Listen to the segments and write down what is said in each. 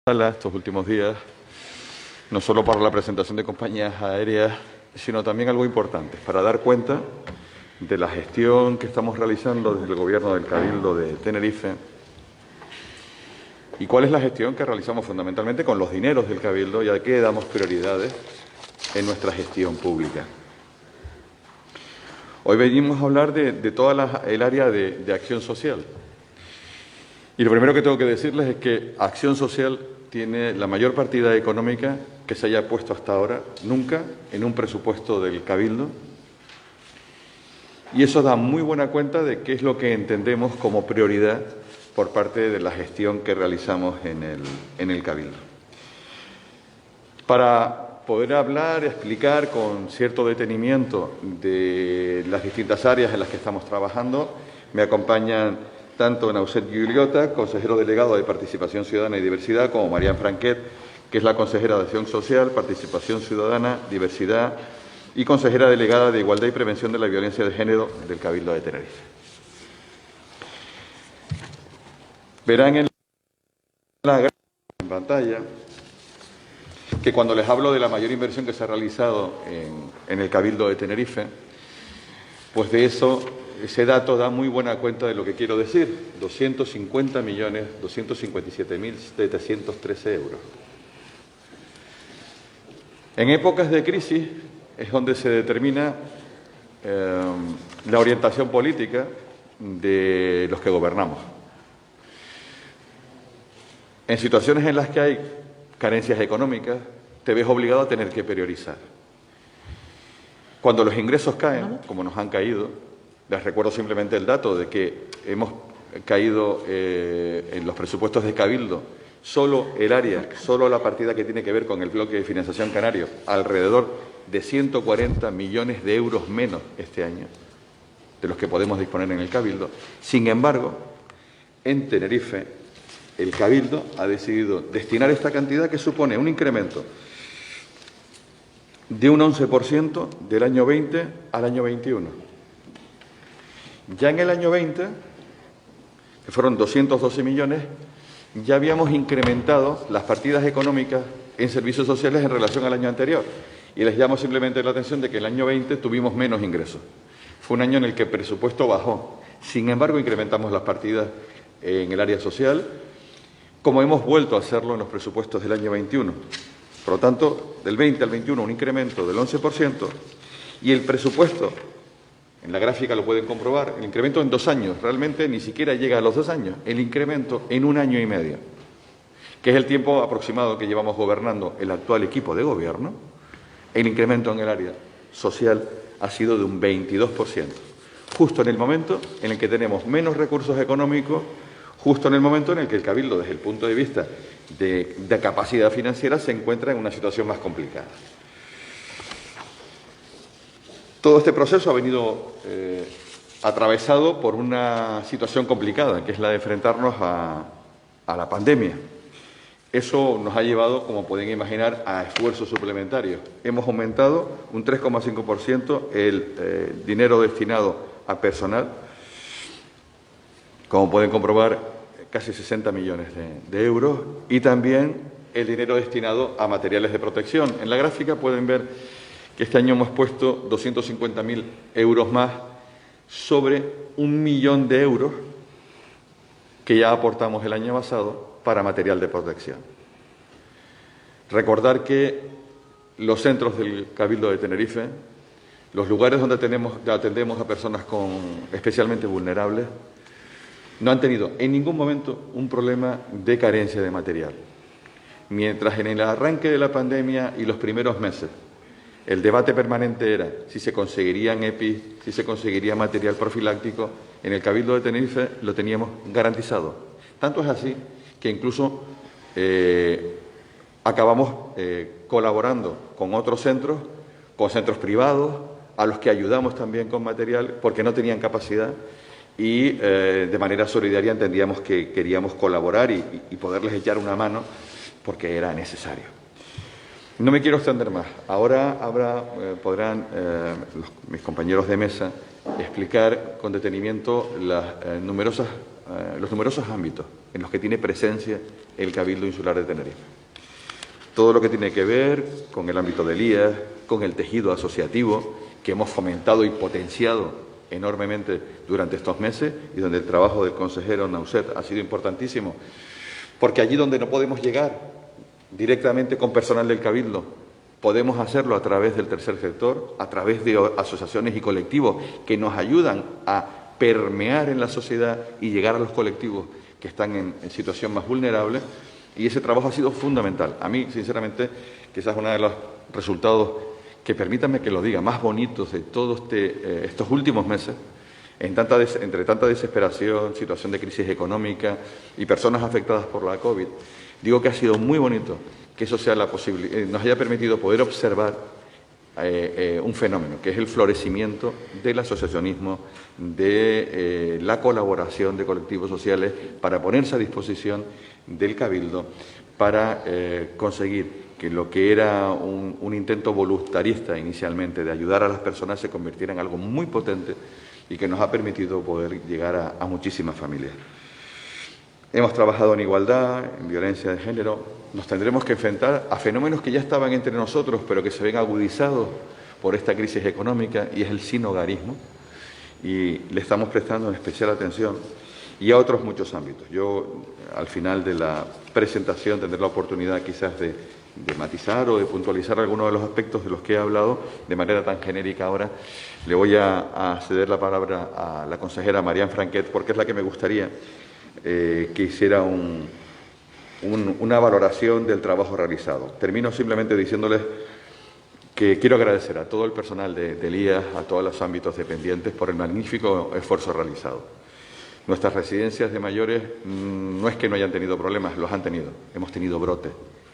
Sala estos últimos días, no solo para la presentación de compañías aéreas, sino también algo importante, para dar cuenta de la gestión que estamos realizando desde el Gobierno del Cabildo de Tenerife y cuál es la gestión que realizamos fundamentalmente con los dineros del Cabildo y a qué damos prioridades en nuestra gestión pública. Hoy venimos a hablar de toda el área de acción social. Y lo primero que tengo que decirles es que Acción Social tiene la mayor partida económica que se haya puesto hasta ahora, nunca, en un presupuesto del Cabildo. Y eso da muy buena cuenta de qué es lo que entendemos como prioridad por parte de la gestión que realizamos en el Cabildo. Para poder hablar, explicar con cierto detenimiento de las distintas áreas en las que estamos trabajando, me acompañan tanto Nauset Giuliota, consejero delegado de Participación Ciudadana y Diversidad, como Marian Franquet, que es la consejera de Acción Social, Participación Ciudadana, Diversidad y consejera delegada de Igualdad y Prevención de la Violencia de Género del Cabildo de Tenerife. Verán en la pantalla que cuando les hablo de la mayor inversión que se ha realizado en el Cabildo de Tenerife, pues de eso, ese dato da muy buena cuenta de lo que quiero decir, 250.257.713 euros. En épocas de crisis es donde se determina la orientación política de los que gobernamos. En situaciones en las que hay carencias económicas, te ves obligado a tener que priorizar. Cuando los ingresos caen, como nos han caído, les recuerdo simplemente el dato de que hemos caído en los presupuestos de Cabildo, solo la partida que tiene que ver con el bloque de financiación canario, alrededor de 140 millones de euros menos este año, de los que podemos disponer en el Cabildo. Sin embargo, en Tenerife, el Cabildo ha decidido destinar esta cantidad que supone un incremento de un 11% del año 20 al año 21. Ya en el año 20, que fueron 212 millones, ya habíamos incrementado las partidas económicas en servicios sociales en relación al año anterior. Y les llamo simplemente la atención de que el año 20 tuvimos menos ingresos. Fue un año en el que el presupuesto bajó. Sin embargo, incrementamos las partidas en el área social, como hemos vuelto a hacerlo en los presupuestos del año 21. Por lo tanto, del 20 al 21 un incremento del 11% y el presupuesto, en la gráfica lo pueden comprobar, el incremento en 2 años, realmente ni siquiera llega a los 2 años, el incremento en 1 año y medio, que es el tiempo aproximado que llevamos gobernando el actual equipo de gobierno, el incremento en el área social ha sido de un 22%, justo en el momento en el que tenemos menos recursos económicos, justo en el momento en el que el Cabildo, desde el punto de vista de capacidad financiera, se encuentra en una situación más complicada. Todo este proceso ha venido atravesado por una situación complicada, que es la de enfrentarnos a la pandemia. Eso nos ha llevado, como pueden imaginar, a esfuerzos suplementarios. Hemos aumentado un 3,5% el dinero destinado a personal, como pueden comprobar, casi 60 millones de euros, y también el dinero destinado a materiales de protección. En la gráfica pueden ver que este año hemos puesto 250.000 euros más sobre 1 millón de euros que ya aportamos el año pasado para material de protección. Recordar que los centros del Cabildo de Tenerife, los lugares donde atendemos a personas especialmente vulnerables, no han tenido en ningún momento un problema de carencia de material. Mientras en el arranque de la pandemia y los primeros meses el debate permanente era si se conseguirían EPIs, si se conseguiría material profiláctico, en el Cabildo de Tenerife lo teníamos garantizado. Tanto es así que incluso acabamos colaborando con otros centros, con centros privados, a los que ayudamos también con material porque no tenían capacidad y de manera solidaria entendíamos que queríamos colaborar y poderles echar una mano porque era necesario. No me quiero extender más. Ahora podrán mis compañeros de mesa explicar con detenimiento los numerosos ámbitos en los que tiene presencia el Cabildo Insular de Tenerife. Todo lo que tiene que ver con el ámbito del IAS, con el tejido asociativo, que hemos fomentado y potenciado enormemente durante estos meses y donde el trabajo del consejero Nauset ha sido importantísimo, porque allí donde no podemos llegar directamente con personal del Cabildo, podemos hacerlo a través del tercer sector, a través de asociaciones y colectivos que nos ayudan a permear en la sociedad y llegar a los colectivos que están en situación más vulnerable, y ese trabajo ha sido fundamental. A mí, sinceramente, quizás uno de los resultados, que permítanme que lo diga, más bonitos de todos estos últimos meses, entre tanta desesperación, situación de crisis económica y personas afectadas por la COVID, digo que ha sido muy bonito que eso sea nos haya permitido poder observar un fenómeno, que es el florecimiento del asociacionismo, de la colaboración de colectivos sociales para ponerse a disposición del Cabildo para conseguir que lo que era un intento voluntarista inicialmente de ayudar a las personas se convirtiera en algo muy potente y que nos ha permitido poder llegar a muchísimas familias. Hemos trabajado en igualdad, en violencia de género. Nos tendremos que enfrentar a fenómenos que ya estaban entre nosotros, pero que se ven agudizados por esta crisis económica, y es el sinhogarismo. Y le estamos prestando especial atención, y a otros muchos ámbitos. Yo, al final de la presentación, tendré la oportunidad quizás de matizar o de puntualizar algunos de los aspectos de los que he hablado de manera tan genérica ahora. Le voy a ceder la palabra a la consejera Marian Franquet, porque es la que me gustaría que hiciera una valoración del trabajo realizado. Termino simplemente diciéndoles que quiero agradecer a todo el personal del IAS, a todos los ámbitos dependientes, por el magnífico esfuerzo realizado. Nuestras residencias de mayores no es que no hayan tenido problemas, los han tenido. Hemos tenido brotes,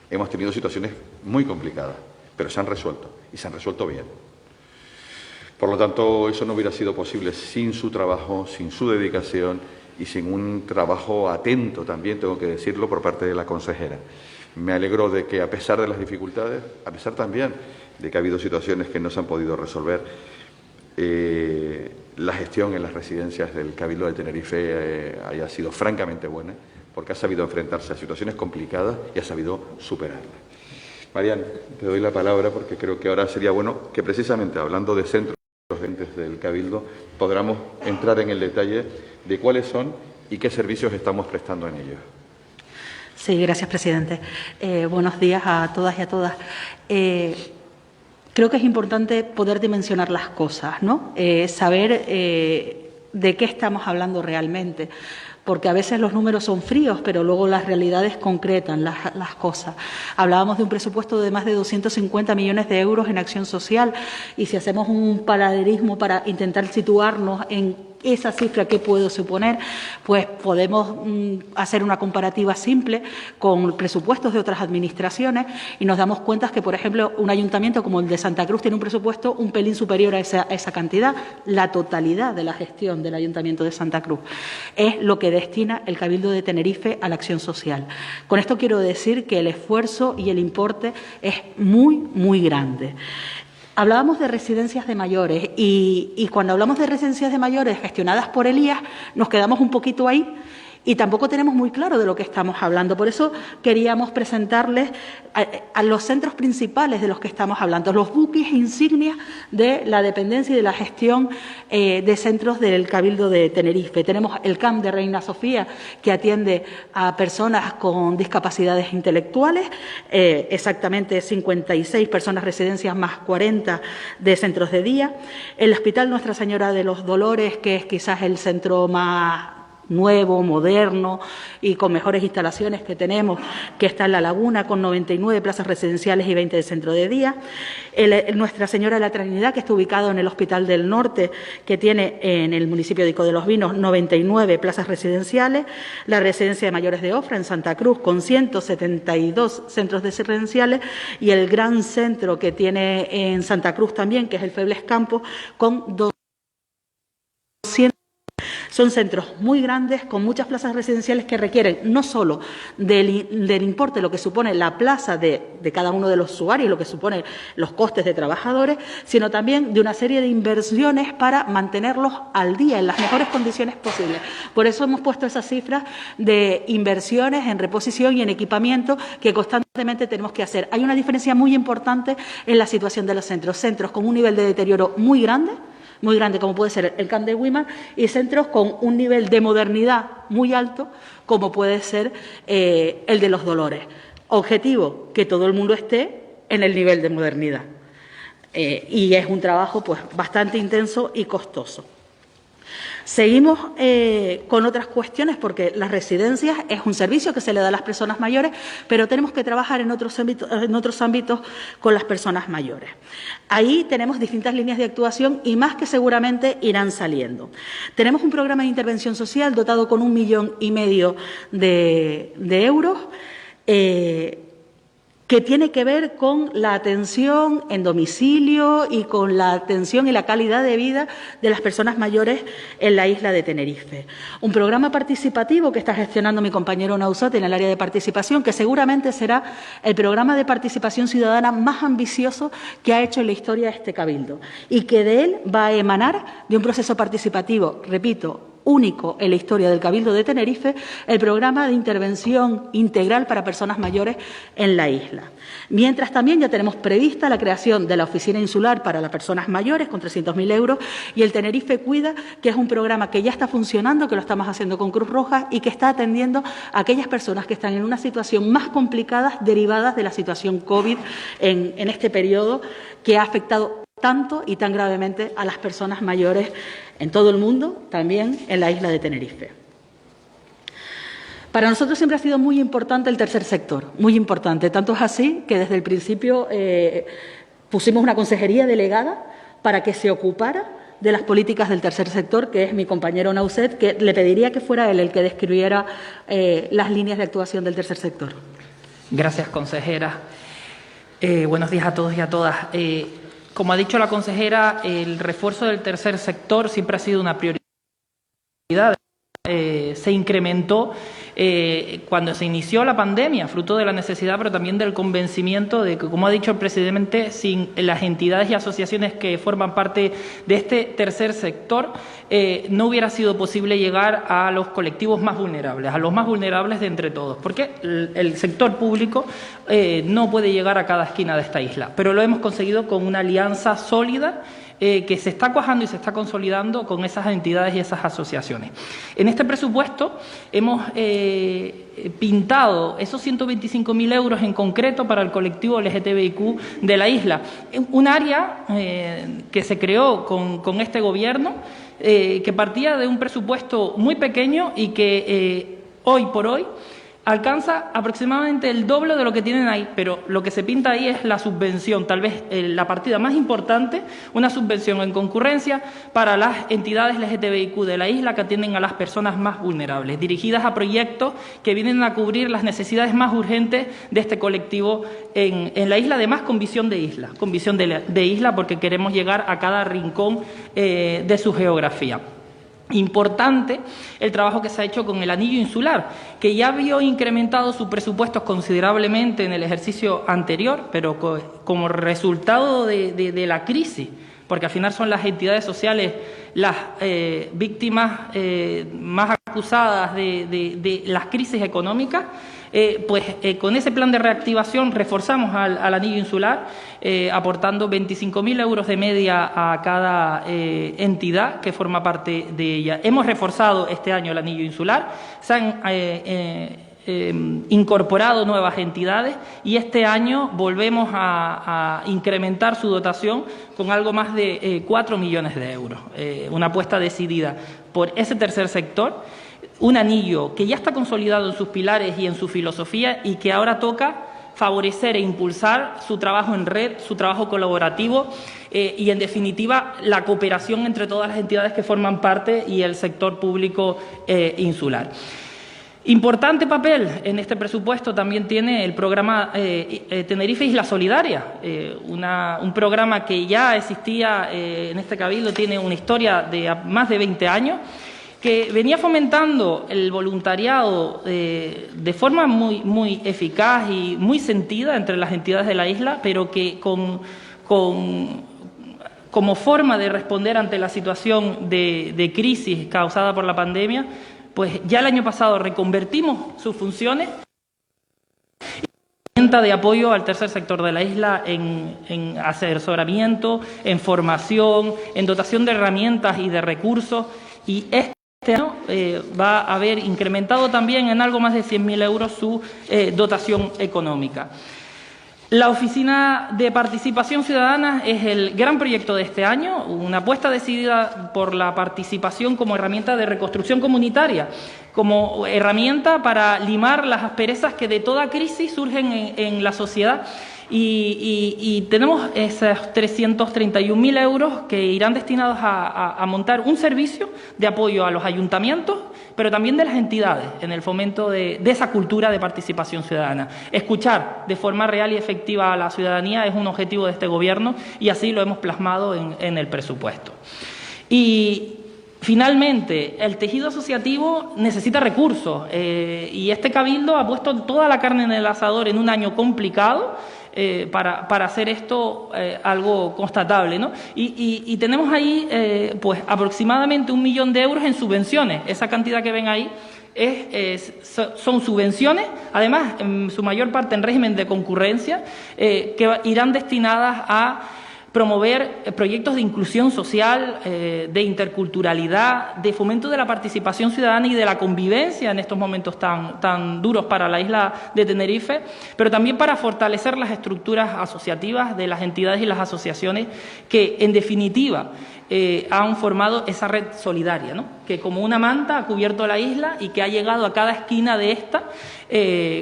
hemos tenido situaciones muy complicadas, pero se han resuelto, y se han resuelto bien. Por lo tanto, eso no hubiera sido posible sin su trabajo, sin su dedicación y sin un trabajo atento también, tengo que decirlo, por parte de la consejera. Me alegro de que, a pesar de las dificultades, a pesar también de que ha habido situaciones que no se han podido resolver, la gestión en las residencias del Cabildo de Tenerife haya sido francamente buena, porque ha sabido enfrentarse a situaciones complicadas y ha sabido superarlas. Marian, te doy la palabra, porque creo que ahora sería bueno que, precisamente hablando de centros del Cabildo, podamos entrar en el detalle de cuáles son y qué servicios estamos prestando en ellos. Sí, gracias, presidente. Buenos días a todas y a todas. Creo que es importante poder dimensionar las cosas, ¿no? Saber de qué estamos hablando realmente, porque a veces los números son fríos, pero luego las realidades concretan las cosas. Hablábamos de un presupuesto de más de 250 millones de euros en acción social, y si hacemos un paralelismo para intentar situarnos en esa cifra que puedo suponer, pues podemos hacer una comparativa simple con presupuestos de otras administraciones y nos damos cuenta que, por ejemplo, un ayuntamiento como el de Santa Cruz tiene un presupuesto un pelín superior a esa cantidad. La totalidad de la gestión del Ayuntamiento de Santa Cruz es lo que destina el Cabildo de Tenerife a la acción social. Con esto quiero decir que el esfuerzo y el importe es muy, muy grande. Hablábamos de residencias de mayores y cuando hablamos de residencias de mayores gestionadas por el IAS nos quedamos un poquito ahí y tampoco tenemos muy claro de lo que estamos hablando. Por eso queríamos presentarles a los centros principales de los que estamos hablando, los buques insignias de la dependencia y de la gestión de centros del Cabildo de Tenerife. Tenemos el CAMP de Reina Sofía, que atiende a personas con discapacidades intelectuales, exactamente 56 personas residencias más 40 de centros de día. El Hospital Nuestra Señora de los Dolores, que es quizás el centro más nuevo, moderno y con mejores instalaciones que tenemos, que está en La Laguna, con 99 plazas residenciales y 20 de centro de día. Nuestra Señora de la Trinidad, que está ubicado en el Hospital del Norte, que tiene en el municipio de Ico de los Vinos 99 plazas residenciales. La Residencia de Mayores de Ofra, en Santa Cruz, con 172 centros residenciales. Y el gran centro que tiene en Santa Cruz también, que es el Febles Campos, con 200 Son centros muy grandes, con muchas plazas residenciales que requieren no solo del importe, lo que supone la plaza de cada uno de los usuarios, lo que supone los costes de trabajadores, sino también de una serie de inversiones para mantenerlos al día, en las mejores condiciones posibles. Por eso hemos puesto esas cifras de inversiones en reposición y en equipamiento que constantemente tenemos que hacer. Hay una diferencia muy importante en la situación de los centros. Centros con un nivel de deterioro muy grande como puede ser el Camp de Weimar, y centros con un nivel de modernidad muy alto como puede ser el de Los Dolores. Objetivo, que todo el mundo esté en el nivel de modernidad. Y es un trabajo pues bastante intenso y costoso. Seguimos con otras cuestiones, porque las residencias es un servicio que se le da a las personas mayores, pero tenemos que trabajar en otros ámbitos con las personas mayores. Ahí tenemos distintas líneas de actuación y más que seguramente irán saliendo. Tenemos un programa de intervención social dotado con 1,5 millones de euros, que tiene que ver con la atención en domicilio y con la atención y la calidad de vida de las personas mayores en la isla de Tenerife. Un programa participativo que está gestionando mi compañero Nausat en el área de participación, que seguramente será el programa de participación ciudadana más ambicioso que ha hecho en la historia este Cabildo, y que de él va a emanar de un proceso participativo, repito, único en la historia del Cabildo de Tenerife, el programa de intervención integral para personas mayores en la isla. Mientras también ya tenemos prevista la creación de la Oficina Insular para las Personas Mayores con 300.000 euros y el Tenerife Cuida, que es un programa que ya está funcionando, que lo estamos haciendo con Cruz Roja y que está atendiendo a aquellas personas que están en una situación más complicada derivadas de la situación COVID en este periodo, que ha afectado tanto y tan gravemente a las personas mayores en todo el mundo, también en la isla de Tenerife. Para nosotros siempre ha sido muy importante el tercer sector, muy importante. Tanto es así que desde el principio pusimos una consejería delegada para que se ocupara de las políticas del tercer sector, que es mi compañero Nausat, que le pediría que fuera él el que describiera las líneas de actuación del tercer sector. Gracias, consejera. Buenos días a todos y a todas. Como ha dicho la consejera, el refuerzo del tercer sector siempre ha sido una prioridad. Se incrementó cuando se inició la pandemia, fruto de la necesidad, pero también del convencimiento de que, como ha dicho el presidente, sin las entidades y asociaciones que forman parte de este tercer sector, no hubiera sido posible llegar a los colectivos más vulnerables, a los más vulnerables de entre todos, porque el sector público no puede llegar a cada esquina de esta isla, pero lo hemos conseguido con una alianza sólida que se está cuajando y se está consolidando con esas entidades y esas asociaciones. En este presupuesto hemos pintado esos 125.000 euros en concreto para el colectivo LGTBIQ de la isla. Un área que se creó con este gobierno, que partía de un presupuesto muy pequeño y que hoy por hoy alcanza aproximadamente el doble de lo que tienen ahí, pero lo que se pinta ahí es la subvención, tal vez la partida más importante, una subvención en concurrencia para las entidades LGTBIQ de la isla que atienden a las personas más vulnerables, dirigidas a proyectos que vienen a cubrir las necesidades más urgentes de este colectivo en la isla, además con visión de isla, porque queremos llegar a cada rincón de su geografía. Importante el trabajo que se ha hecho con el anillo insular, que ya vio incrementado sus presupuestos considerablemente en el ejercicio anterior, pero como resultado de la crisis, porque al final son las entidades sociales las víctimas más acusadas de las crisis económicas. Con ese plan de reactivación reforzamos al anillo insular, aportando 25.000 euros de media a cada entidad que forma parte de ella. Hemos reforzado este año el anillo insular, se han incorporado nuevas entidades y este año volvemos a incrementar su dotación con algo más de 4 millones de euros. Una apuesta decidida por ese tercer sector. Un anillo que ya está consolidado en sus pilares y en su filosofía y que ahora toca favorecer e impulsar su trabajo en red, su trabajo colaborativo y, en definitiva, la cooperación entre todas las entidades que forman parte y el sector público insular. Importante papel en este presupuesto también tiene el programa Tenerife Isla Solidaria, un programa que ya existía en este Cabildo, tiene una historia de más de 20 años, que venía fomentando el voluntariado de forma muy eficaz y muy sentida entre las entidades de la isla, pero que como forma de responder ante la situación de crisis causada por la pandemia, pues ya el año pasado reconvertimos sus funciones de apoyo al tercer sector de la isla en asesoramiento, en formación, en dotación de herramientas y de recursos, y este año va a haber incrementado también en algo más de 100.000 euros su dotación económica. La Oficina de Participación Ciudadana es el gran proyecto de este año, una apuesta decidida por la participación como herramienta de reconstrucción comunitaria, como herramienta para limar las asperezas que de toda crisis surgen en la sociedad. Y tenemos esos 331.000 euros que irán destinados a montar un servicio de apoyo a los ayuntamientos, pero también de las entidades, en el fomento de esa cultura de participación ciudadana. Escuchar de forma real y efectiva a la ciudadanía es un objetivo de este Gobierno y así lo hemos plasmado en el presupuesto. Y finalmente, el tejido asociativo necesita recursos y este Cabildo ha puesto toda la carne en el asador en un año complicado para hacer esto algo constatable, ¿no? Y tenemos ahí pues aproximadamente 1 millón de euros en subvenciones. Esa cantidad que ven ahí son subvenciones, además en su mayor parte en régimen de concurrencia, que irán destinadas a promover proyectos de inclusión social, de interculturalidad, de fomento de la participación ciudadana y de la convivencia en estos momentos tan duros para la isla de Tenerife, pero también para fortalecer las estructuras asociativas de las entidades y las asociaciones que, en definitiva, han formado esa red solidaria, ¿no? Que como una manta ha cubierto la isla y que ha llegado a cada esquina de esta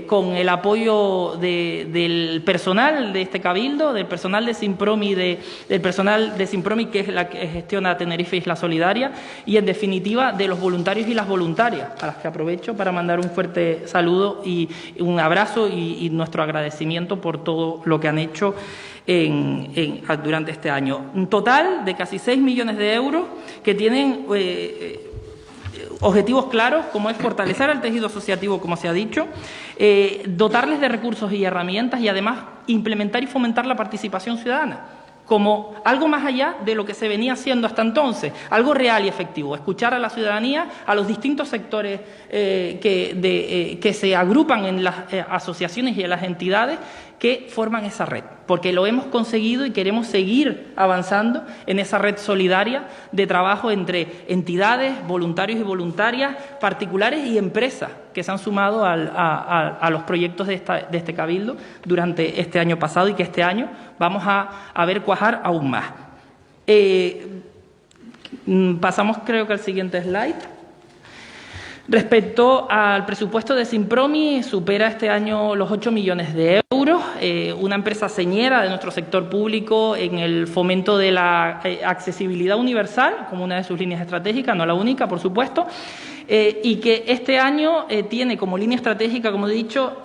con el apoyo del personal de este Cabildo, del personal de Simpromi, del personal de Simpromi, que es la que gestiona Tenerife Isla Solidaria, y en definitiva de los voluntarios y las voluntarias, a las que aprovecho para mandar un fuerte saludo y un abrazo y nuestro agradecimiento por todo lo que han hecho durante este año. Un total de casi 6 millones de euros que tienen objetivos claros, como es fortalecer el tejido asociativo, como se ha dicho, dotarles de recursos y herramientas y además implementar y fomentar la participación ciudadana como algo más allá de lo que se venía haciendo hasta entonces, algo real y efectivo, escuchar a la ciudadanía, a los distintos sectores que se agrupan en las asociaciones y en las entidades que forman esa red, porque lo hemos conseguido y queremos seguir avanzando en esa red solidaria de trabajo entre entidades, voluntarios y voluntarias, particulares y empresas que se han sumado a los proyectos de este Cabildo durante este año pasado y que este año vamos a ver cuajar aún más. Pasamos, creo que al siguiente slide. Respecto al presupuesto de Simpromi, supera este año los 8 millones de euros, una empresa señera de nuestro sector público en el fomento de la accesibilidad universal, como una de sus líneas estratégicas, no la única, por supuesto, y que este año tiene como línea estratégica, como he dicho,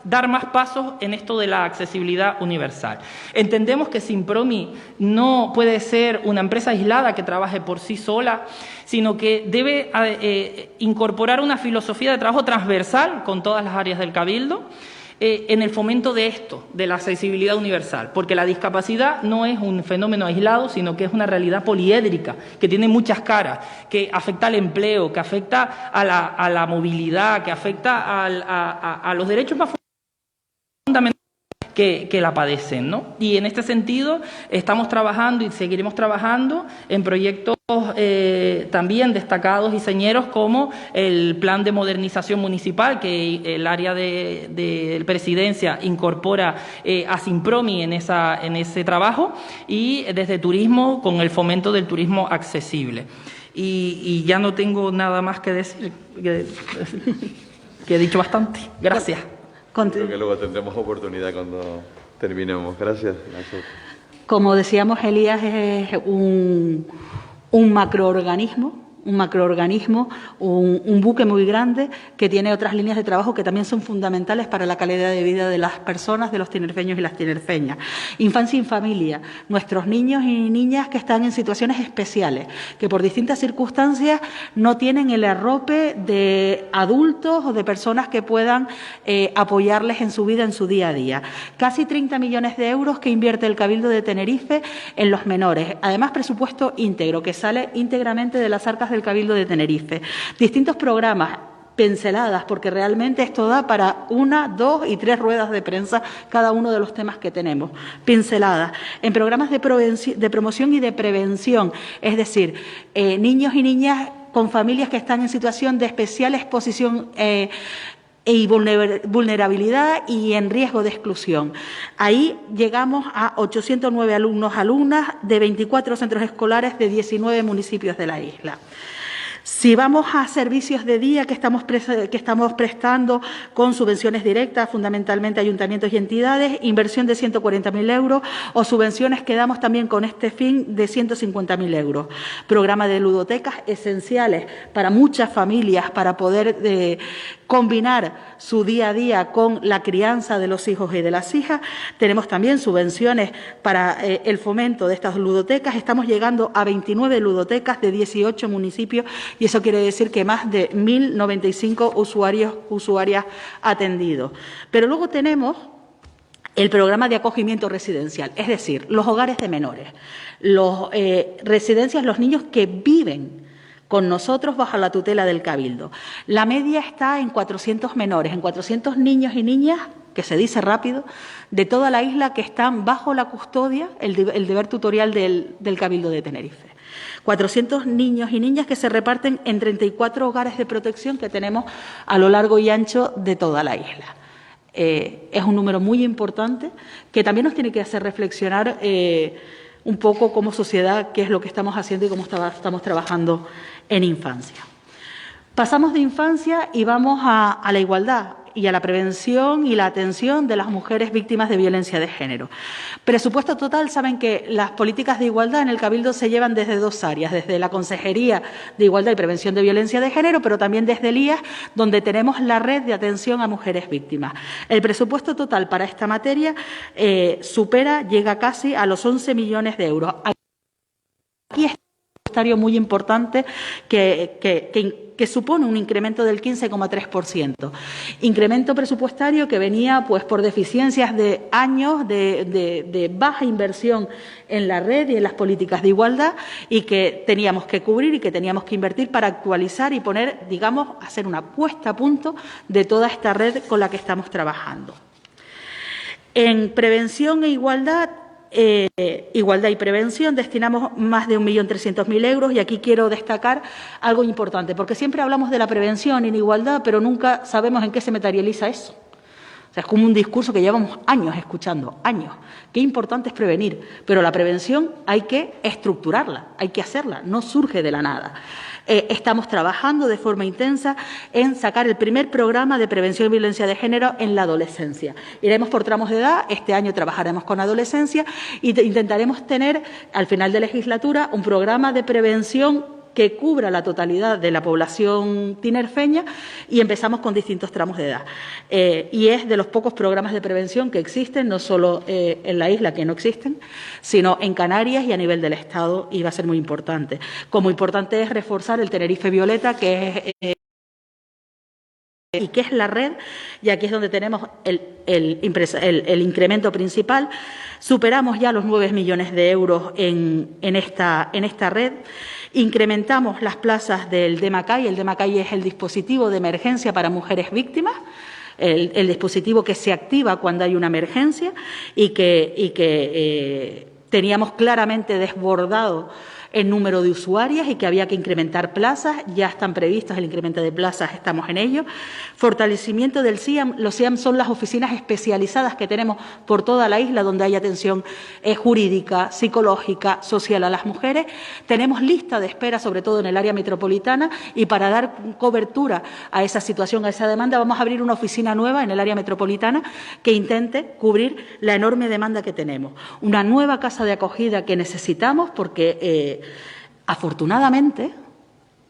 dar más pasos en esto de la accesibilidad universal. Entendemos que Simpromi no puede ser una empresa aislada que trabaje por sí sola, sino que debe incorporar una filosofía de trabajo transversal con todas las áreas del Cabildo en el fomento de esto, de la accesibilidad universal, porque la discapacidad no es un fenómeno aislado, sino que es una realidad poliédrica, que tiene muchas caras, que afecta al empleo, que afecta a la movilidad, que afecta a los derechos más fundamentales que la padecen, ¿no? Y en este sentido estamos trabajando y seguiremos trabajando en proyectos también destacados y señeros como el Plan de Modernización Municipal, que el área de Presidencia incorpora a Simpromi en ese trabajo, y desde Turismo con el fomento del turismo accesible. Y ya no tengo nada más que decir, que he dicho bastante. Gracias. Creo que luego tendremos oportunidad cuando terminemos. Gracias, Nacho. Como decíamos, Elías es un macroorganismo un macroorganismo, un buque muy grande que tiene otras líneas de trabajo que también son fundamentales para la calidad de vida de las personas, de los tinerfeños y las tinerfeñas. Infancia y familia, nuestros niños y niñas que están en situaciones especiales, que por distintas circunstancias no tienen el arrope de adultos o de personas que puedan apoyarles en su vida, en su día a día. Casi 30 millones de euros que invierte el Cabildo de Tenerife en los menores. Además, presupuesto íntegro, que sale íntegramente de las arcas del Cabildo de Tenerife. Distintos programas, pinceladas, porque realmente esto da para 1, 2 y 3 ruedas de prensa cada uno de los temas que tenemos. Pinceladas. En programas de promoción y de prevención, es decir, niños y niñas con familias que están en situación de especial exposición y vulnerabilidad y en riesgo de exclusión. Ahí llegamos a 809 alumnos, alumnas de 24 centros escolares de 19 municipios de la isla. Si vamos a servicios de día que estamos prestando con subvenciones directas, fundamentalmente ayuntamientos y entidades, inversión de 140.000 euros o subvenciones que damos también con este fin de 150.000 euros. Programa de ludotecas esenciales para muchas familias para poder combinar su día a día con la crianza de los hijos y de las hijas. Tenemos también subvenciones para el fomento de estas ludotecas. Estamos llegando a 29 ludotecas de 18 municipios y eso quiere decir que más de 1.095 usuarias atendidos. Pero luego tenemos el programa de acogimiento residencial, es decir, los hogares de menores, residencias, los niños que viven con nosotros bajo la tutela del Cabildo. La media está en 400 menores, en 400 niños y niñas, que se dice rápido, de toda la isla que están bajo la custodia, el deber tutorial del Cabildo de Tenerife. 400 niños y niñas que se reparten en 34 hogares de protección que tenemos a lo largo y ancho de toda la isla. Es un número muy importante que también nos tiene que hacer reflexionar un poco como sociedad qué es lo que estamos haciendo y cómo estamos trabajando en infancia. Pasamos de infancia y vamos a la igualdad y a la prevención y la atención de las mujeres víctimas de violencia de género. Presupuesto total, saben que las políticas de igualdad en el Cabildo se llevan desde 2 áreas, desde la Consejería de Igualdad y Prevención de Violencia de Género, pero también desde el IAS, donde tenemos la red de atención a mujeres víctimas. El presupuesto total para esta materia llega casi a los 11 millones de euros. Aquí está un presupuestario muy importante que supone un incremento del 15,3%. Incremento presupuestario que venía pues por deficiencias de años de baja inversión en la red y en las políticas de igualdad y que teníamos que cubrir y que teníamos que invertir para actualizar y poner, digamos, hacer una puesta a punto de toda esta red con la que estamos trabajando. En prevención e igualdad y prevención destinamos más de 1.300.000 euros y aquí quiero destacar algo importante, porque siempre hablamos de la prevención en igualdad, pero nunca sabemos en qué se materializa eso. O sea, es como un discurso que llevamos años escuchando, años. Qué importante es prevenir, pero la prevención hay que estructurarla, hay que hacerla, no surge de la nada. Estamos trabajando de forma intensa en sacar el primer programa de prevención y violencia de género en la adolescencia. Iremos por tramos de edad, este año trabajaremos con adolescencia e intentaremos tener al final de legislatura un programa de prevención que cubra la totalidad de la población tinerfeña y empezamos con distintos tramos de edad. Y es de los pocos programas de prevención que existen, no solo en la isla, que no existen, sino en Canarias y a nivel del Estado, y va a ser muy importante. Como importante es reforzar el Tenerife Violeta, que es la red, y aquí es donde tenemos el incremento principal. Superamos ya los 9 millones de euros en esta red. Incrementamos las plazas del DEMACAI. El DEMACAI es el dispositivo de emergencia para mujeres víctimas, el dispositivo que se activa cuando hay una emergencia y que teníamos claramente desbordado el número de usuarias y que había que incrementar plazas. Ya están previstos el incremento de plazas, estamos en ello. Fortalecimiento del SIAM. Los SIAM son las oficinas especializadas que tenemos por toda la isla donde hay atención jurídica, psicológica, social a las mujeres. Tenemos lista de espera, sobre todo en el área metropolitana, y para dar cobertura a esa situación, a esa demanda, vamos a abrir una oficina nueva en el área metropolitana que intente cubrir la enorme demanda que tenemos. Una nueva casa de acogida que necesitamos porque afortunadamente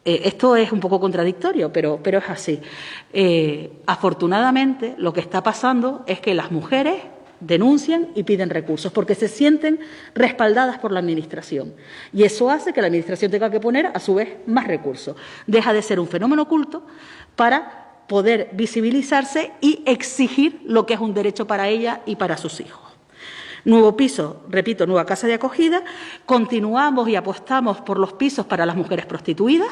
Esto es un poco contradictorio, pero es así. Afortunadamente, lo que está pasando es que las mujeres denuncian y piden recursos porque se sienten respaldadas por la Administración. Y eso hace que la Administración tenga que poner, a su vez, más recursos. Deja de ser un fenómeno oculto para poder visibilizarse y exigir lo que es un derecho para ella y para sus hijos. Nuevo piso, repito, nueva casa de acogida. Continuamos y apostamos por los pisos para las mujeres prostituidas,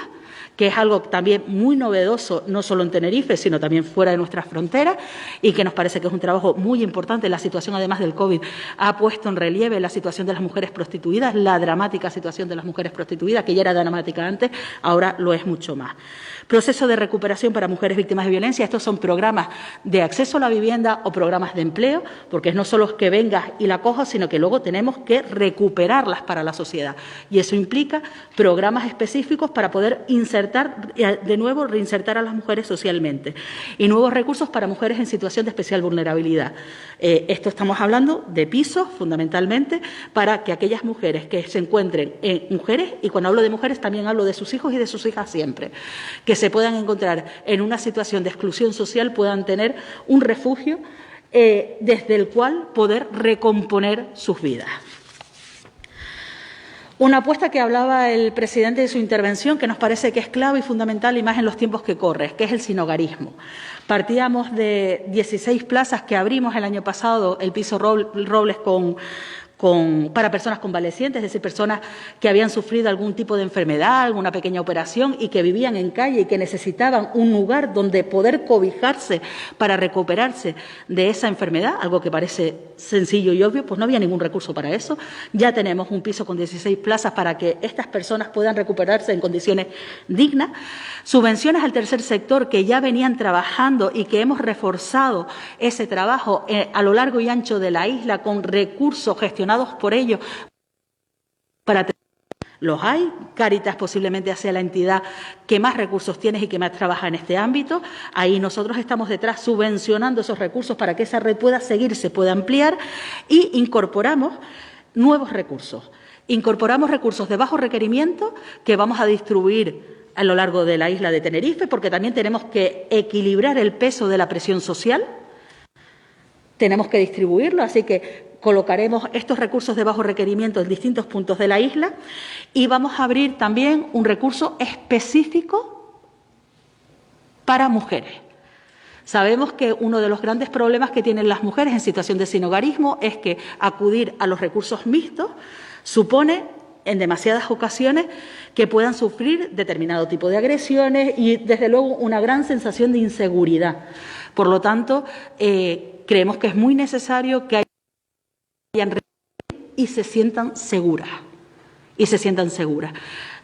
que es algo también muy novedoso, no solo en Tenerife, sino también fuera de nuestras fronteras, y que nos parece que es un trabajo muy importante. La situación, además del COVID, ha puesto en relieve la situación de las mujeres prostituidas, la dramática situación de las mujeres prostituidas, que ya era dramática antes, ahora lo es mucho más. Proceso de recuperación para mujeres víctimas de violencia. Estos son programas de acceso a la vivienda o programas de empleo, porque no solo es que vengas y la cojas, sino que luego tenemos que recuperarlas para la sociedad. Y eso implica programas específicos para poder insertar, de nuevo, reinsertar a las mujeres socialmente. Y nuevos recursos para mujeres en situación de especial vulnerabilidad. Esto estamos hablando de pisos, fundamentalmente, para que aquellas mujeres que se encuentren mujeres, y cuando hablo de mujeres también hablo de sus hijos y de sus hijas siempre, que se puedan encontrar en una situación de exclusión social, puedan tener un refugio desde el cual poder recomponer sus vidas. Una apuesta que hablaba el presidente de su intervención, que nos parece que es clave y fundamental, y más en los tiempos que corren, que es el sinhogarismo. Partíamos de 16 plazas que abrimos el año pasado, el piso Robles para personas convalecientes, es decir, personas que habían sufrido algún tipo de enfermedad, alguna pequeña operación y que vivían en calle y que necesitaban un lugar donde poder cobijarse para recuperarse de esa enfermedad, algo que parece sencillo y obvio, pues no había ningún recurso para eso. Ya tenemos un piso con 16 plazas para que estas personas puedan recuperarse en condiciones dignas. Subvenciones al tercer sector que ya venían trabajando y que hemos reforzado ese trabajo a lo largo y ancho de la isla con recursos gestionados por ellos para los hay. Cáritas posiblemente sea la entidad que más recursos tiene y que más trabaja en este ámbito. Ahí nosotros estamos detrás subvencionando esos recursos para que esa red pueda seguir, se pueda ampliar, y incorporamos nuevos recursos. Incorporamos recursos de bajo requerimiento que vamos a distribuir a lo largo de la isla de Tenerife, porque también tenemos que equilibrar el peso de la presión social. Tenemos que distribuirlo, así que colocaremos estos recursos de bajo requerimiento en distintos puntos de la isla y vamos a abrir también un recurso específico para mujeres. Sabemos que uno de los grandes problemas que tienen las mujeres en situación de sinhogarismo es que acudir a los recursos mixtos supone, en demasiadas ocasiones, que puedan sufrir determinado tipo de agresiones y, desde luego, una gran sensación de inseguridad. Por lo tanto, creemos que es muy necesario que y se sientan seguras.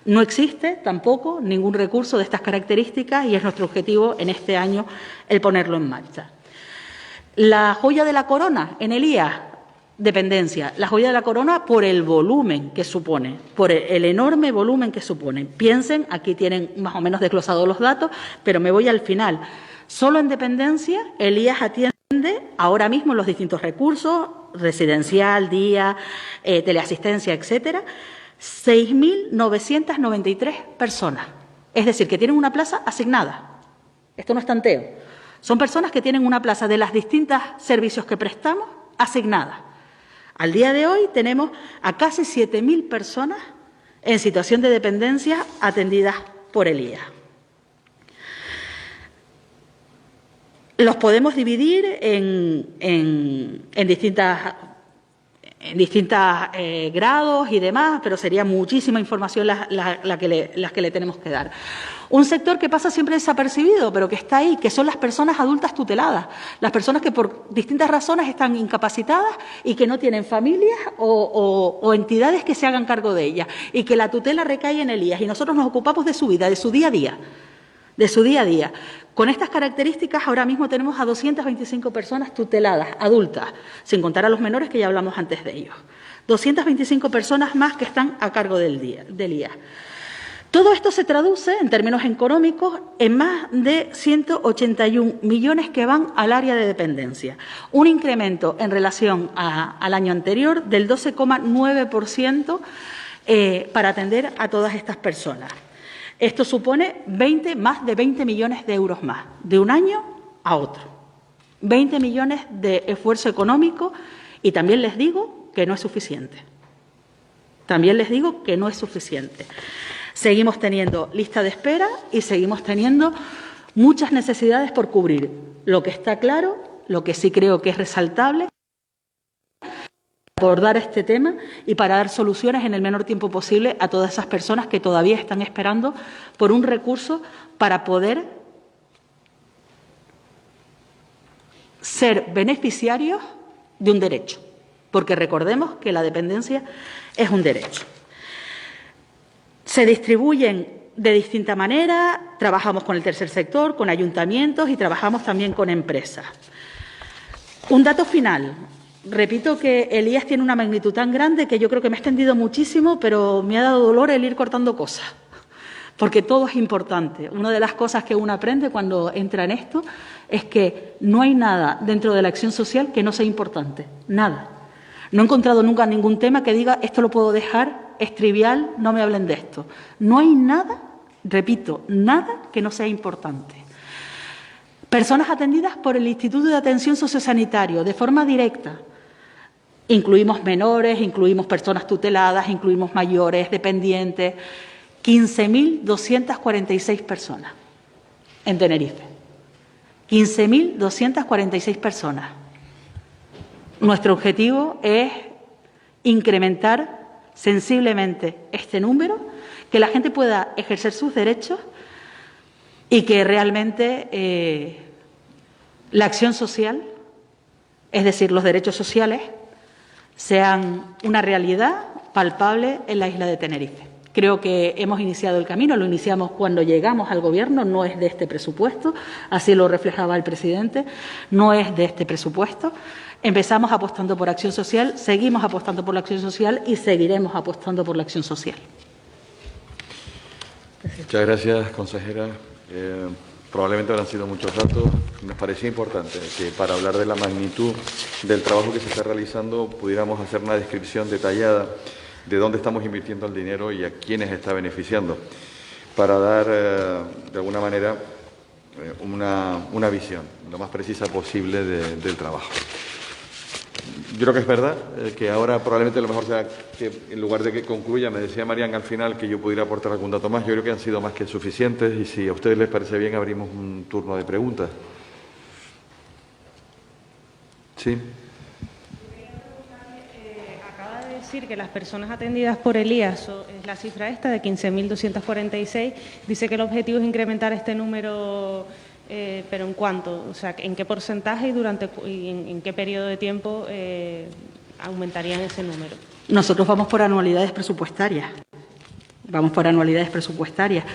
No existe tampoco ningún recurso de estas características y es nuestro objetivo en este año el ponerlo en marcha. La joya de la corona en el IA, dependencia. La joya de la corona por el volumen que supone, por el enorme volumen que supone. Piensen, aquí tienen más o menos desglosados los datos, pero me voy al final. Solo en dependencia el IAS atiende ahora mismo los distintos recursos, residencial, día, teleasistencia, etcétera, 6.993 personas. Es decir, que tienen una plaza asignada. Esto no es tanteo. Son personas que tienen una plaza de los distintos servicios que prestamos asignada. Al día de hoy tenemos a casi 7.000 personas en situación de dependencia atendidas por el IA. Los podemos dividir en distintos grados y demás, pero sería muchísima información las que le tenemos que dar. Un sector que pasa siempre desapercibido, pero que está ahí, que son las personas adultas tuteladas, las personas que por distintas razones están incapacitadas y que no tienen familias o entidades que se hagan cargo de ellas, y que la tutela recae en el IAS, y nosotros nos ocupamos de su vida, de su día a día. Con estas características, ahora mismo tenemos a 225 personas tuteladas, adultas, sin contar a los menores que ya hablamos antes de ellos. 225 personas más que están a cargo del IA. Todo esto se traduce, en términos económicos, en más de 181 millones que van al área de dependencia. Un incremento en relación al año anterior del 12,9% para atender a todas estas personas. Esto supone más de 20 millones de euros más, de un año a otro. 20 millones de esfuerzo económico y también les digo que no es suficiente. También les digo que no es suficiente. Seguimos teniendo lista de espera y seguimos teniendo muchas necesidades por cubrir. Lo que está claro, lo que sí creo que es resaltable, abordar este tema y para dar soluciones en el menor tiempo posible a todas esas personas que todavía están esperando por un recurso para poder ser beneficiarios de un derecho, porque recordemos que la dependencia es un derecho. Se distribuyen de distinta manera, trabajamos con el tercer sector, con ayuntamientos y trabajamos también con empresas. Un dato final. Repito que Elías tiene una magnitud tan grande que yo creo que me he extendido muchísimo, pero me ha dado dolor el ir cortando cosas, porque todo es importante. Una de las cosas que uno aprende cuando entra en esto es que no hay nada dentro de la acción social que no sea importante, nada. No he encontrado nunca ningún tema que diga esto lo puedo dejar, es trivial, no me hablen de esto. No hay nada, repito, nada que no sea importante. Personas atendidas por el Instituto de Atención Sociosanitario de forma directa. Incluimos menores, incluimos personas tuteladas, incluimos mayores, dependientes. 15.246 personas en Tenerife. 15.246 personas. Nuestro objetivo es incrementar sensiblemente este número, que la gente pueda ejercer sus derechos y que realmente la acción social, es decir, los derechos sociales, sean una realidad palpable en la isla de Tenerife. Creo que hemos iniciado el camino, lo iniciamos cuando llegamos al Gobierno, no es de este presupuesto, así lo reflejaba el presidente, no es de este presupuesto. Empezamos apostando por acción social, seguimos apostando por la acción social y seguiremos apostando por la acción social. Muchas gracias, consejera. Probablemente habrán sido muchos datos. Nos parecía importante que para hablar de la magnitud del trabajo que se está realizando pudiéramos hacer una descripción detallada de dónde estamos invirtiendo el dinero y a quiénes está beneficiando, para dar, de alguna manera, una visión lo más precisa posible del trabajo. Yo creo que es verdad que ahora probablemente lo mejor sea que en lugar de que concluya, me decía Marian al final que yo pudiera aportar algún dato más. Yo creo que han sido más que suficientes y si a ustedes les parece bien abrimos un turno de preguntas. Sí. Acaba de decir que las personas atendidas por Elías, es la cifra esta de 15.246, dice que el objetivo es incrementar este número. Pero ¿en cuánto? O sea, ¿en qué porcentaje y en qué periodo de tiempo aumentarían ese número? Nosotros vamos por anualidades presupuestarias. Vamos por anualidades presupuestarias.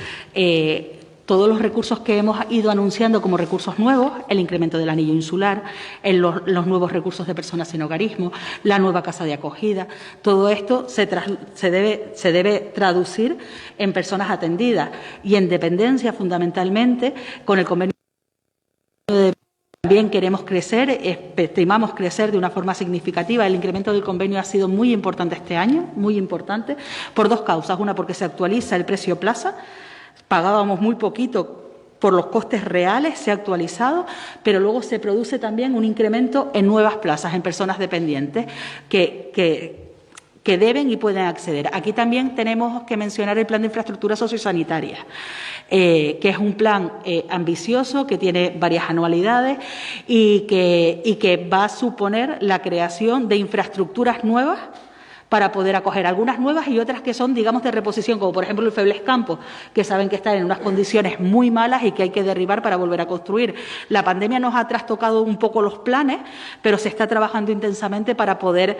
Todos los recursos que hemos ido anunciando como recursos nuevos, el incremento del anillo insular, los nuevos recursos de personas sin hogarismo, la nueva casa de acogida, todo esto se debe traducir en personas atendidas y en dependencia fundamentalmente con el convenio de. También queremos crecer, estimamos crecer de una forma significativa. El incremento del convenio ha sido muy importante este año, muy importante, por dos causas. Una, porque se actualiza el precio plaza. Pagábamos muy poquito por los costes reales, se ha actualizado, pero luego se produce también un incremento en nuevas plazas, en personas dependientes que deben y pueden acceder. Aquí también tenemos que mencionar el Plan de Infraestructuras Sociosanitarias, que es un plan ambicioso, que tiene varias anualidades y que va a suponer la creación de infraestructuras nuevas para poder acoger algunas nuevas y otras que son, digamos, de reposición, como por ejemplo el Febles Campos, que saben que están en unas condiciones muy malas y que hay que derribar para volver a construir. La pandemia nos ha trastocado un poco los planes, pero se está trabajando intensamente para poder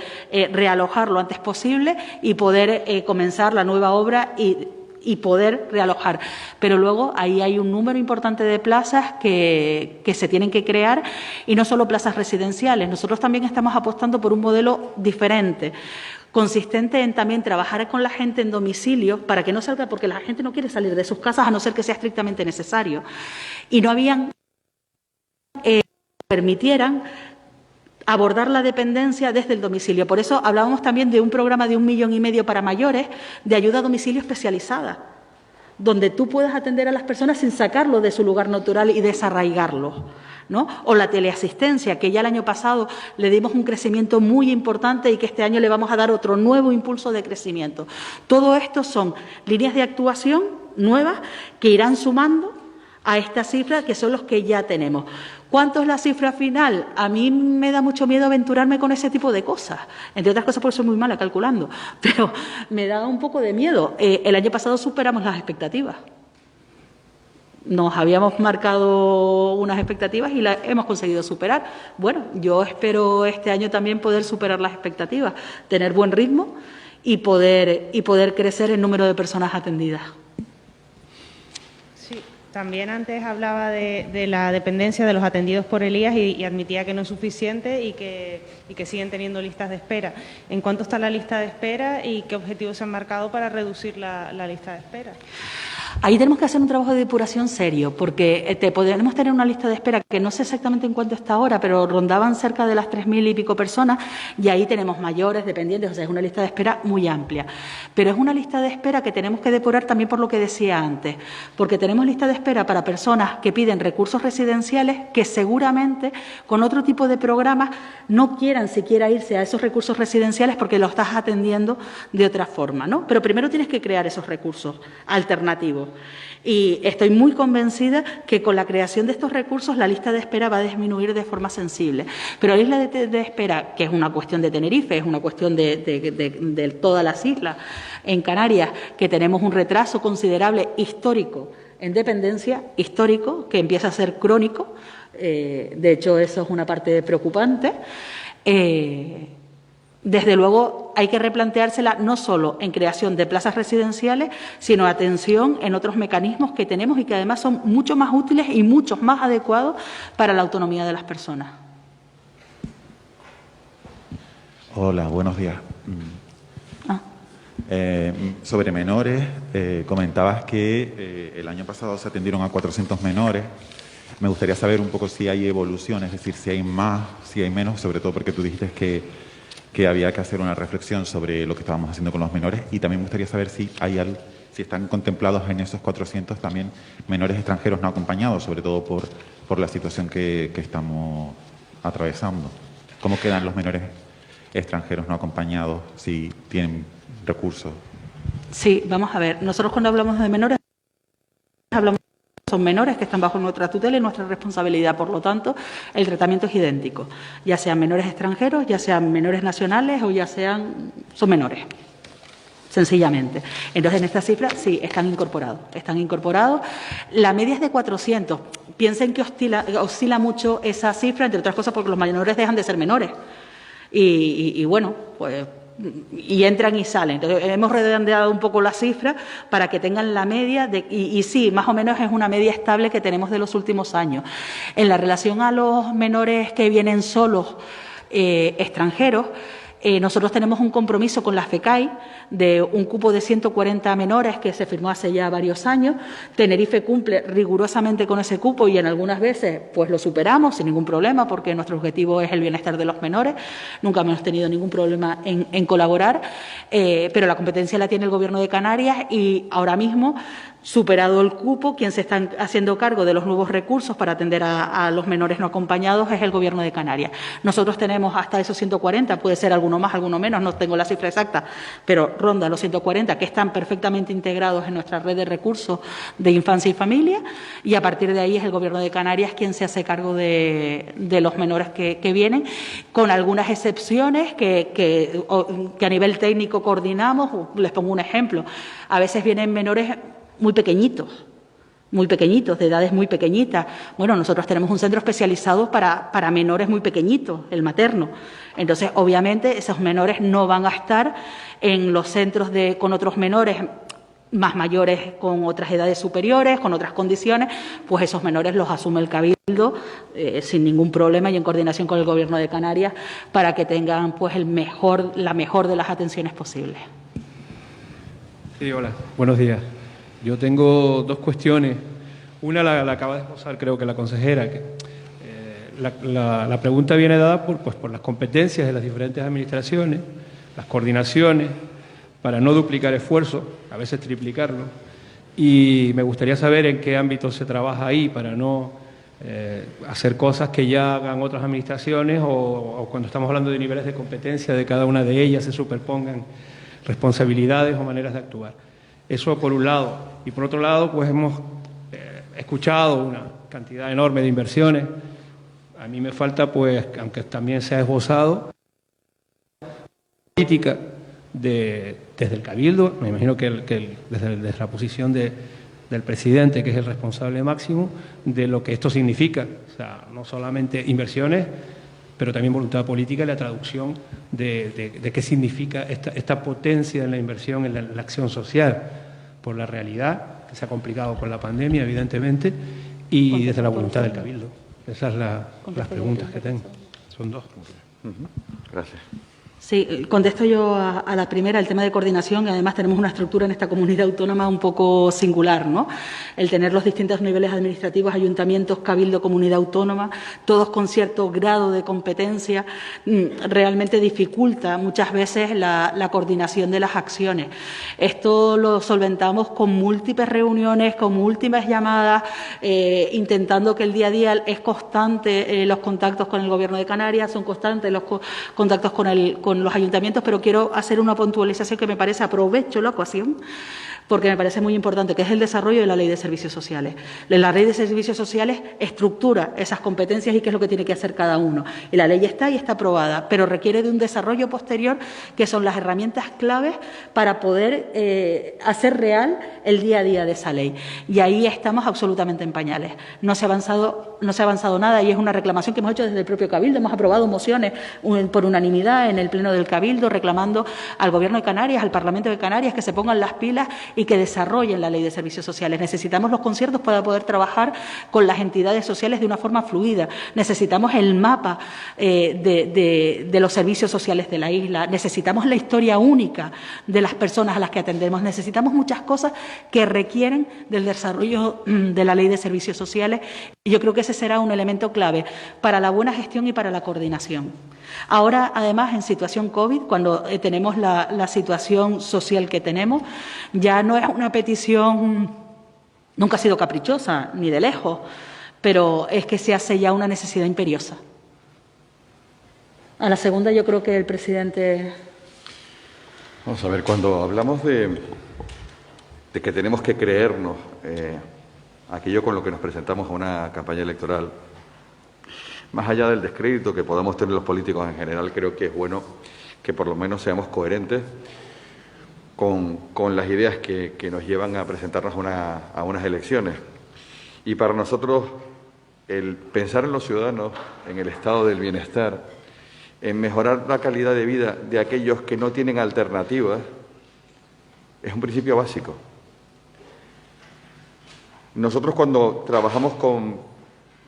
realojar lo antes posible y poder comenzar la nueva obra y poder realojar. Pero luego ahí hay un número importante de plazas que se tienen que crear y no solo plazas residenciales. Nosotros también estamos apostando por un modelo diferente, consistente en también trabajar con la gente en domicilio para que no salga, porque la gente no quiere salir de sus casas a no ser que sea estrictamente necesario. Y no habían permitieran abordar la dependencia desde el domicilio. Por eso hablábamos también de un programa de 1,5 millones para mayores de ayuda a domicilio especializada, donde tú puedas atender a las personas sin sacarlo de su lugar natural y desarraigarlos, ¿no? O la teleasistencia, que ya el año pasado le dimos un crecimiento muy importante y que este año le vamos a dar otro nuevo impulso de crecimiento. Todo esto son líneas de actuación nuevas que irán sumando a esta cifra, que son los que ya tenemos. ¿Cuánto es la cifra final? A mí me da mucho miedo aventurarme con ese tipo de cosas, entre otras cosas porque soy muy mala calculando, pero me da un poco de miedo. El año pasado superamos las expectativas. Nos habíamos marcado unas expectativas y las hemos conseguido superar. Bueno, yo espero este año también poder superar las expectativas, tener buen ritmo y poder crecer el número de personas atendidas. Sí, también antes hablaba de la dependencia de los atendidos por Elías y admitía que no es suficiente y que siguen teniendo listas de espera. ¿En cuánto está la lista de espera y qué objetivos se han marcado para reducir la lista de espera? Ahí tenemos que hacer un trabajo de depuración serio, porque podemos tener una lista de espera que no sé exactamente en cuánto está ahora, pero rondaban cerca de las 3.000 y pico personas, y ahí tenemos mayores, dependientes, o sea, es una lista de espera muy amplia. Pero es una lista de espera que tenemos que depurar también por lo que decía antes, porque tenemos lista de espera para personas que piden recursos residenciales que seguramente con otro tipo de programas no quieran siquiera irse a esos recursos residenciales porque lo estás atendiendo de otra forma, ¿no? Pero primero tienes que crear esos recursos alternativos. Y estoy muy convencida que con la creación de estos recursos la lista de espera va a disminuir de forma sensible. Pero la lista de espera, que es una cuestión de Tenerife, es una cuestión de todas las islas, en Canarias, que tenemos un retraso considerable histórico en dependencia, histórico, que empieza a ser crónico, de hecho eso es una parte preocupante. Desde luego hay que replanteársela no solo en creación de plazas residenciales, sino atención en otros mecanismos que tenemos y que además son mucho más útiles y mucho más adecuados para la autonomía de las personas. Hola, buenos días. Sobre menores, comentabas que el año pasado se atendieron a 400 menores. Me gustaría saber un poco si hay evolución, es decir, si hay más, si hay menos, sobre todo porque tú dijiste que había que hacer una reflexión sobre lo que estábamos haciendo con los menores, y también me gustaría saber si si están contemplados en esos 400 también menores extranjeros no acompañados, sobre todo por la situación que estamos atravesando. ¿Cómo quedan los menores extranjeros no acompañados si tienen recursos? Sí, vamos a ver. Nosotros cuando hablamos de menores, son menores que están bajo nuestra tutela y nuestra responsabilidad. Por lo tanto, el tratamiento es idéntico, ya sean menores extranjeros, ya sean menores nacionales o ya son menores, sencillamente. Entonces, en esta cifra sí, están incorporados. La media es de 400. Piensen que oscila mucho esa cifra, entre otras cosas porque los menores dejan de ser menores. Y bueno, pues y entran y salen. Entonces, hemos redondeado un poco la cifra para que tengan la media y sí, más o menos es una media estable que tenemos de los últimos años. En la relación a los menores que vienen solos extranjeros, nosotros tenemos un compromiso con la FECAI de un cupo de 140 menores que se firmó hace ya varios años. Tenerife cumple rigurosamente con ese cupo y en algunas veces pues lo superamos sin ningún problema porque nuestro objetivo es el bienestar de los menores. Nunca hemos tenido ningún problema en colaborar, pero la competencia la tiene el Gobierno de Canarias y ahora mismo, superado el cupo, quien se está haciendo cargo de los nuevos recursos para atender a los menores no acompañados es el Gobierno de Canarias. Nosotros tenemos hasta esos 140, puede ser alguno más, alguno menos, no tengo la cifra exacta, pero ronda los 140 que están perfectamente integrados en nuestra red de recursos de infancia y familia, y a partir de ahí es el Gobierno de Canarias quien se hace cargo de los menores que vienen, con algunas excepciones que a nivel técnico coordinamos. Les pongo un ejemplo. A veces vienen menores muy pequeñitos, de edades muy pequeñitas. Bueno, nosotros tenemos un centro especializado para menores muy pequeñitos, el materno. Entonces, obviamente, esos menores no van a estar en los centros con otros menores más mayores con otras edades superiores, con otras condiciones, pues esos menores los asume el Cabildo sin ningún problema y en coordinación con el Gobierno de Canarias para que tengan pues la mejor de las atenciones posibles. Sí, hola, buenos días. Yo tengo dos cuestiones. Una la acaba de esbozar, creo que la consejera. La pregunta viene dada por las competencias de las diferentes administraciones, las coordinaciones, para no duplicar esfuerzos, a veces triplicarlo, y me gustaría saber en qué ámbito se trabaja ahí para no hacer cosas que ya hagan otras administraciones o cuando estamos hablando de niveles de competencia de cada una de ellas se superpongan responsabilidades o maneras de actuar. Eso por un lado. Y por otro lado, pues hemos escuchado una cantidad enorme de inversiones. A mí me falta, pues, aunque también se ha esbozado, política desde el Cabildo, me imagino que desde la posición del presidente, que es el responsable máximo, de lo que esto significa. O sea, no solamente inversiones, pero también voluntad política y la traducción de qué significa esta potencia en la inversión en la acción social, por la realidad, que se ha complicado con la pandemia, evidentemente, y desde la voluntad del Cabildo. Esas son las preguntas que tengo. Son dos. Gracias. Sí, contesto yo a la primera, el tema de coordinación, y además tenemos una estructura en esta comunidad autónoma un poco singular, ¿no? El tener los distintos niveles administrativos, ayuntamientos, cabildo, comunidad autónoma, todos con cierto grado de competencia, realmente dificulta muchas veces la coordinación de las acciones. Esto lo solventamos con múltiples reuniones, con múltiples llamadas, intentando que el día a día es constante los contactos con el Gobierno de Canarias, son constantes los contactos con los ayuntamientos, pero quiero hacer una puntualización que me parece, aprovecho la ocasión, porque me parece muy importante, que es el desarrollo de la Ley de Servicios Sociales. La Ley de Servicios Sociales estructura esas competencias y qué es lo que tiene que hacer cada uno. Y la ley está y está aprobada, pero requiere de un desarrollo posterior, que son las herramientas claves para poder hacer real el día a día de esa ley. Y ahí estamos absolutamente en pañales. No se ha avanzado nada y es una reclamación que hemos hecho desde el propio Cabildo. Hemos aprobado mociones por unanimidad en el Pleno del Cabildo reclamando al Gobierno de Canarias, al Parlamento de Canarias, que se pongan las pilas y que desarrollen la Ley de Servicios Sociales. Necesitamos los conciertos para poder trabajar con las entidades sociales de una forma fluida. Necesitamos el mapa de los servicios sociales de la isla. Necesitamos la historia única de las personas a las que atendemos. Necesitamos muchas cosas que requieren del desarrollo de la Ley de Servicios Sociales. Y yo creo que ese será un elemento clave para la buena gestión y para la coordinación. Ahora, además, en situación COVID, cuando tenemos la situación social que tenemos, ya no es una petición, nunca ha sido caprichosa, ni de lejos, pero es que se hace ya una necesidad imperiosa. A la segunda yo creo que el presidente... Vamos a ver, cuando hablamos de que tenemos que creernos aquello con lo que nos presentamos a una campaña electoral, más allá del descrédito que podamos tener los políticos en general, creo que es bueno que por lo menos seamos coherentes con las ideas que nos llevan a presentarnos a unas elecciones. Y para nosotros, el pensar en los ciudadanos, en el estado del bienestar, en mejorar la calidad de vida de aquellos que no tienen alternativas, es un principio básico. Nosotros, cuando trabajamos con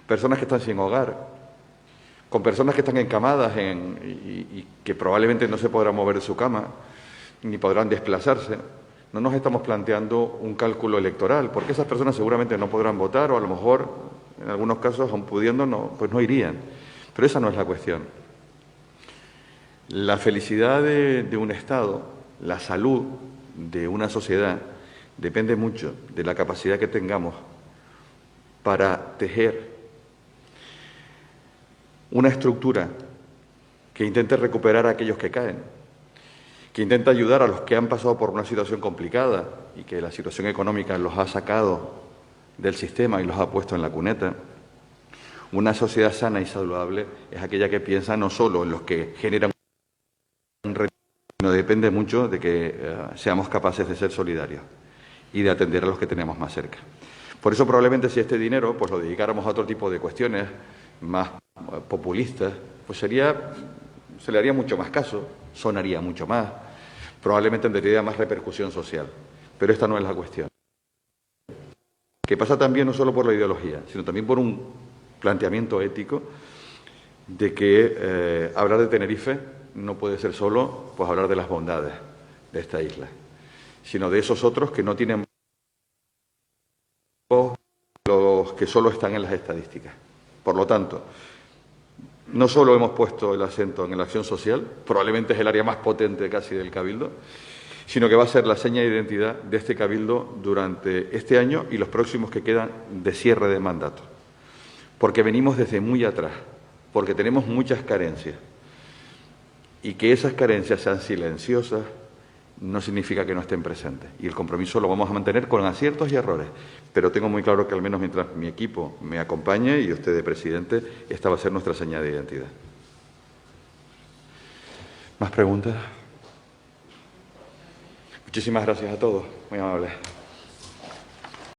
personas que están sin hogar, con personas que están encamadas y que probablemente no se podrán mover de su cama, ni podrán desplazarse, no nos estamos planteando un cálculo electoral, porque esas personas seguramente no podrán votar o a lo mejor, en algunos casos, aun pudiendo, pues no irían. Pero esa no es la cuestión. La felicidad de un Estado, la salud de una sociedad, depende mucho de la capacidad que tengamos para tejer una estructura que intente recuperar a aquellos que caen, que intenta ayudar a los que han pasado por una situación complicada y que la situación económica los ha sacado del sistema y los ha puesto en la cuneta. Una sociedad sana y saludable es aquella que piensa no solo en los que generan un retorno, sino depende mucho de que seamos capaces de ser solidarios y de atender a los que tenemos más cerca. Por eso probablemente si este dinero pues lo dedicáramos a otro tipo de cuestiones más populistas, pues se le haría mucho más caso, sonaría mucho más, probablemente tendría más repercusión social. Pero esta no es la cuestión. Que pasa también no solo por la ideología, sino también por un planteamiento ético de que hablar de Tenerife no puede ser solo pues hablar de las bondades de esta isla, sino de esos otros que no tienen los que solo están en las estadísticas. Por lo tanto, no solo hemos puesto el acento en la acción social, probablemente es el área más potente casi del Cabildo, sino que va a ser la seña de identidad de este Cabildo durante este año y los próximos que quedan de cierre de mandato. Porque venimos desde muy atrás, porque tenemos muchas carencias. Y que esas carencias sean silenciosas no significa que no estén presentes. Y el compromiso lo vamos a mantener con aciertos y errores. Pero tengo muy claro que al menos mientras mi equipo me acompañe y usted de presidente, esta va a ser nuestra señal de identidad. ¿Más preguntas? Muchísimas gracias a todos. Muy amables.